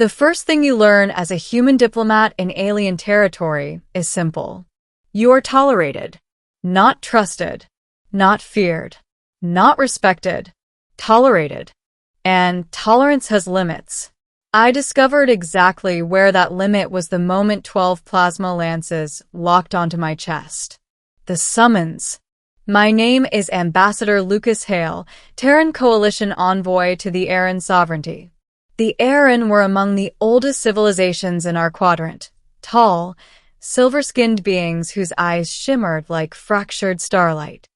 The first thing you learn as a human diplomat in alien territory is simple. You are tolerated, not trusted, not feared, not respected, tolerated. And tolerance has limits. I discovered exactly where that limit was the moment 12 plasma lances locked onto my chest. The summons. My name is Ambassador Lucas Hale, Terran Coalition envoy to the Aran sovereignty. The Aran were among the oldest civilizations in our quadrant, tall, silver-skinned beings whose eyes shimmered like fractured starlight.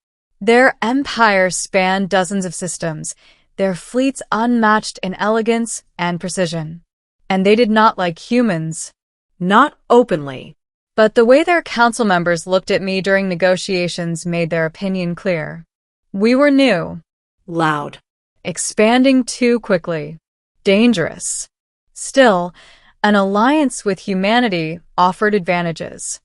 Their empire spanned dozens of systems, their fleets unmatched in elegance and precision. And they did not like humans. Not openly. But the way their council members looked at me during negotiations made their opinion clear. We were new. Loud. Expanding too quickly. Dangerous. Still, an alliance with humanity offered advantages.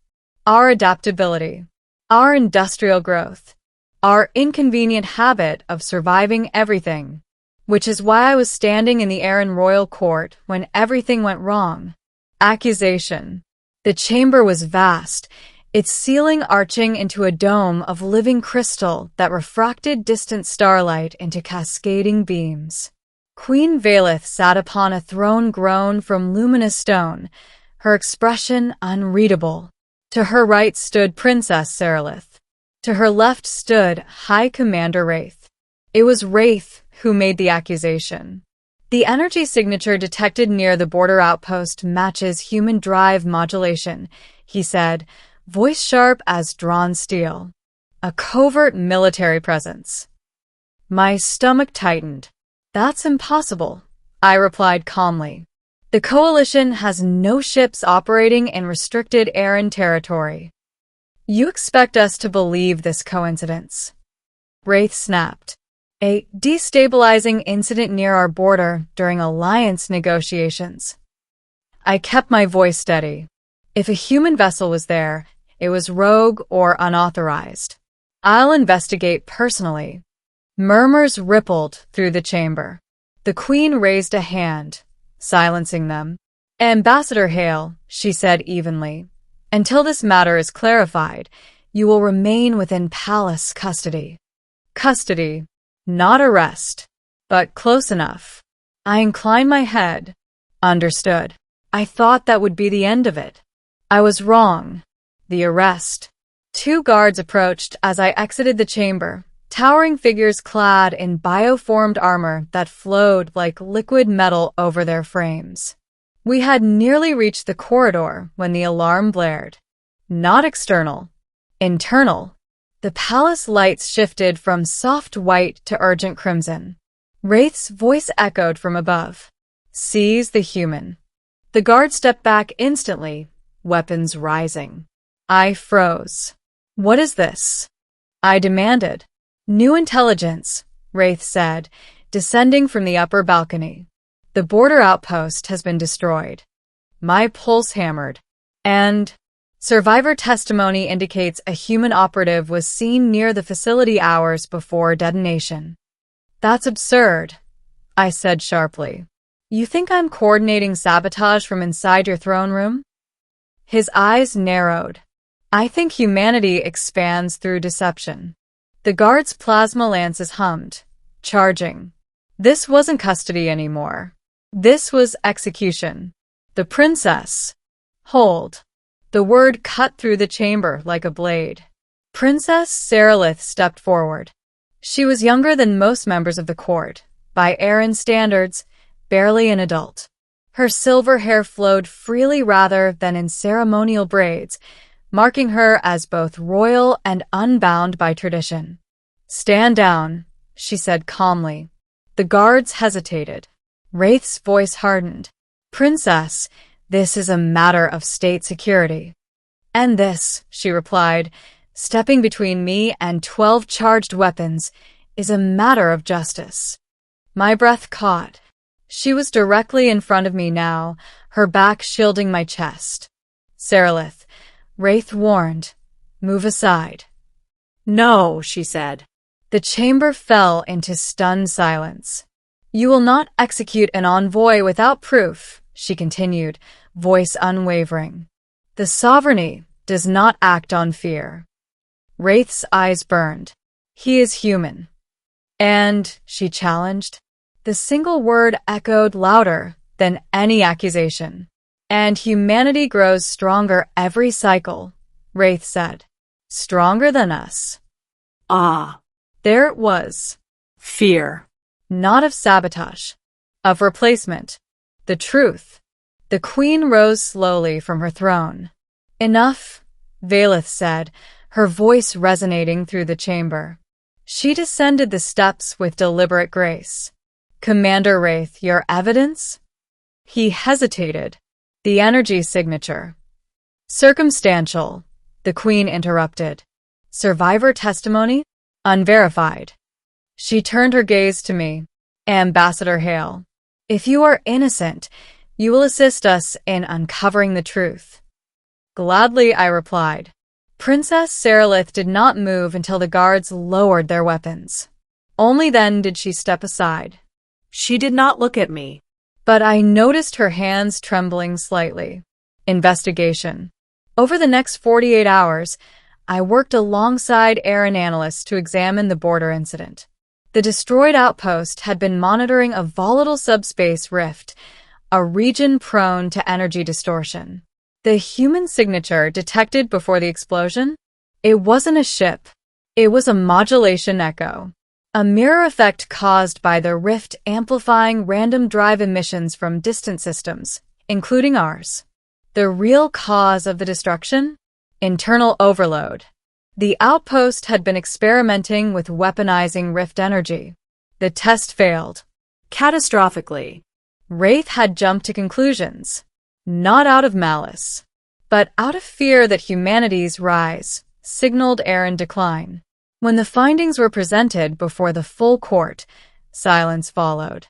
Our adaptability. Our industrial growth. Our inconvenient habit of surviving everything, which is why I was standing in the Aran royal court when everything went wrong. Accusation. The chamber was vast, its ceiling arching into a dome of living crystal that refracted distant starlight into cascading beams. Queen Valeth sat upon a throne grown from luminous stone, her expression unreadable. To her right stood Princess Saralith. To her left stood High Commander Wraith. It was Wraith who made the accusation. The energy signature detected near the border outpost matches human drive modulation, he said, voice sharp as drawn steel. A covert military presence. My stomach tightened. That's impossible, I replied calmly. The Coalition has no ships operating in restricted Aran territory. You expect us to believe this coincidence? Wraith snapped. A destabilizing incident near our border during alliance negotiations. I kept my voice steady. If a human vessel was there, it was rogue or unauthorized. I'll investigate personally. Murmurs rippled through the chamber. The Queen raised a hand, silencing them. Ambassador Hale, she said evenly. Until this matter is clarified, you will remain within palace custody. Custody, not arrest, but close enough. I inclined my head. Understood. I thought that would be the end of it. I was wrong. The arrest. 2 guards approached as I exited the chamber, towering figures clad in bioformed armor that flowed like liquid metal over their frames. We had nearly reached the corridor when the alarm blared. Not external. Internal. The palace lights shifted from soft white to urgent crimson. Wraith's voice echoed from above. Seize the human. The guard stepped back instantly, weapons rising. I froze. What is this? I demanded. New intelligence, Wraith said, descending from the upper balcony. The border outpost has been destroyed. My pulse hammered. And survivor testimony indicates a human operative was seen near the facility hours before detonation. That's absurd, I said sharply. You think I'm coordinating sabotage from inside your throne room? His eyes narrowed. I think humanity expands through deception. The guard's plasma lances hummed, charging. This wasn't custody anymore. This was execution. The princess. Hold. The word cut through the chamber like a blade. Princess Saralith stepped forward. She was younger than most members of the court, by Aran standards, barely an adult. Her silver hair flowed freely rather than in ceremonial braids, marking her as both royal and unbound by tradition. Stand down, she said calmly. The guards hesitated. Wraith's voice hardened. Princess, this is a matter of state security. And this, she replied, stepping between me and 12 charged weapons, is a matter of justice. My breath caught. She was directly in front of me now, her back shielding my chest. Saralith, Wraith warned, move aside. No, she said. The chamber fell into stunned silence. You will not execute an envoy without proof, she continued, voice unwavering. The sovereignty does not act on fear. Wraith's eyes burned. He is human. And, she challenged, the single word echoed louder than any accusation. And humanity grows stronger every cycle, Wraith said. Stronger than us. Ah. There it was. Fear. Not of sabotage. Of replacement. The truth. The queen rose slowly from her throne. Enough, Valeth said, her voice resonating through the chamber. She descended the steps with deliberate grace. Commander Wraith, your evidence? He hesitated. The energy signature. Circumstantial, the queen interrupted. Survivor testimony? Unverified. She turned her gaze to me. Ambassador Hale, if you are innocent, you will assist us in uncovering the truth. Gladly, I replied. Princess Saralith did not move until the guards lowered their weapons. Only then did she step aside. She did not look at me. But I noticed her hands trembling slightly. Investigation. Over the next 48 hours, I worked alongside Aaron analysts to examine the border incident. The destroyed outpost had been monitoring a volatile subspace rift, a region prone to energy distortion. The human signature detected before the explosion? It wasn't a ship. It was a modulation echo. A mirror effect caused by the rift amplifying random drive emissions from distant systems, including ours. The real cause of the destruction? Internal overload. The outpost had been experimenting with weaponizing rift energy. The test failed. Catastrophically. Wraith had jumped to conclusions. Not out of malice, but out of fear that humanity's rise signaled Aaron decline. When the findings were presented before the full court, silence followed.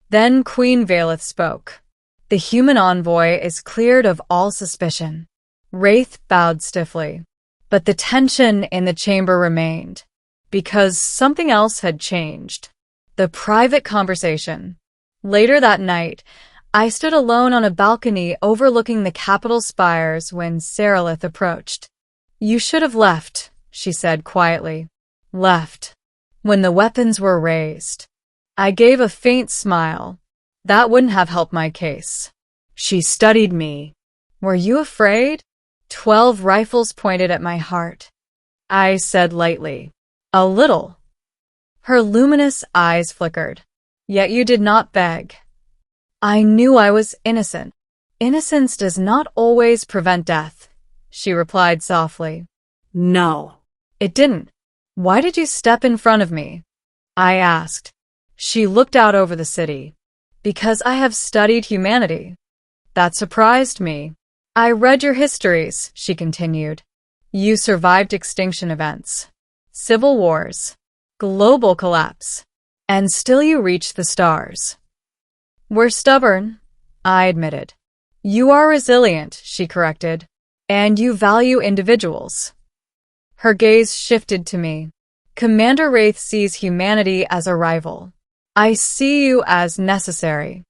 Then Queen Valeth spoke. The human envoy is cleared of all suspicion. Wraith bowed stiffly. But the tension in the chamber remained, because something else had changed. The private conversation. Later that night, I stood alone on a balcony overlooking the Capitol spires when Saralith approached. You should have left, she said quietly. Left. When the weapons were raised. I gave a faint smile. That wouldn't have helped my case. She studied me. Were you afraid? 12 rifles pointed at my heart. I said lightly. A little. Her luminous eyes flickered. Yet you did not beg. I knew I was innocent. Innocence does not always prevent death, she replied softly. No. It didn't. Why did you step in front of me? I asked. She looked out over the city. Because I have studied humanity. That surprised me. I read your histories, she continued. You survived extinction events, civil wars, global collapse, and still you reached the stars. We're stubborn, I admitted. You are resilient, she corrected, and you value individuals. Her gaze shifted to me. Commander Wraith sees humanity as a rival. I see you as necessary.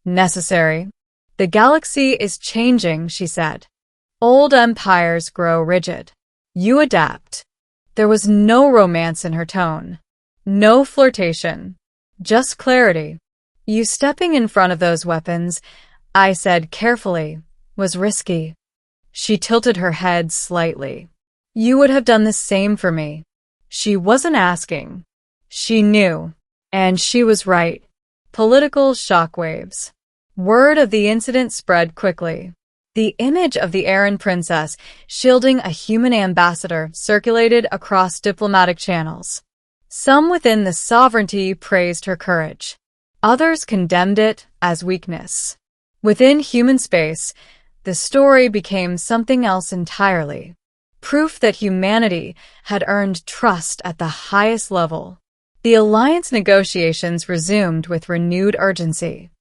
Necessary. The galaxy is changing, she said. Old empires grow rigid. You adapt. There was no romance in her tone. No flirtation. Just clarity. You stepping in front of those weapons, I said carefully, was risky. She tilted her head slightly. You would have done the same for me. She wasn't asking. She knew. And she was right. Political shockwaves. Word of the incident spread quickly. The image of the Aaron princess shielding a human ambassador circulated across diplomatic channels. Some within the sovereignty praised her courage. Others condemned it as weakness. Within human space, the story became something else entirely. Proof that humanity had earned trust at the highest level. The alliance negotiations resumed with renewed urgency.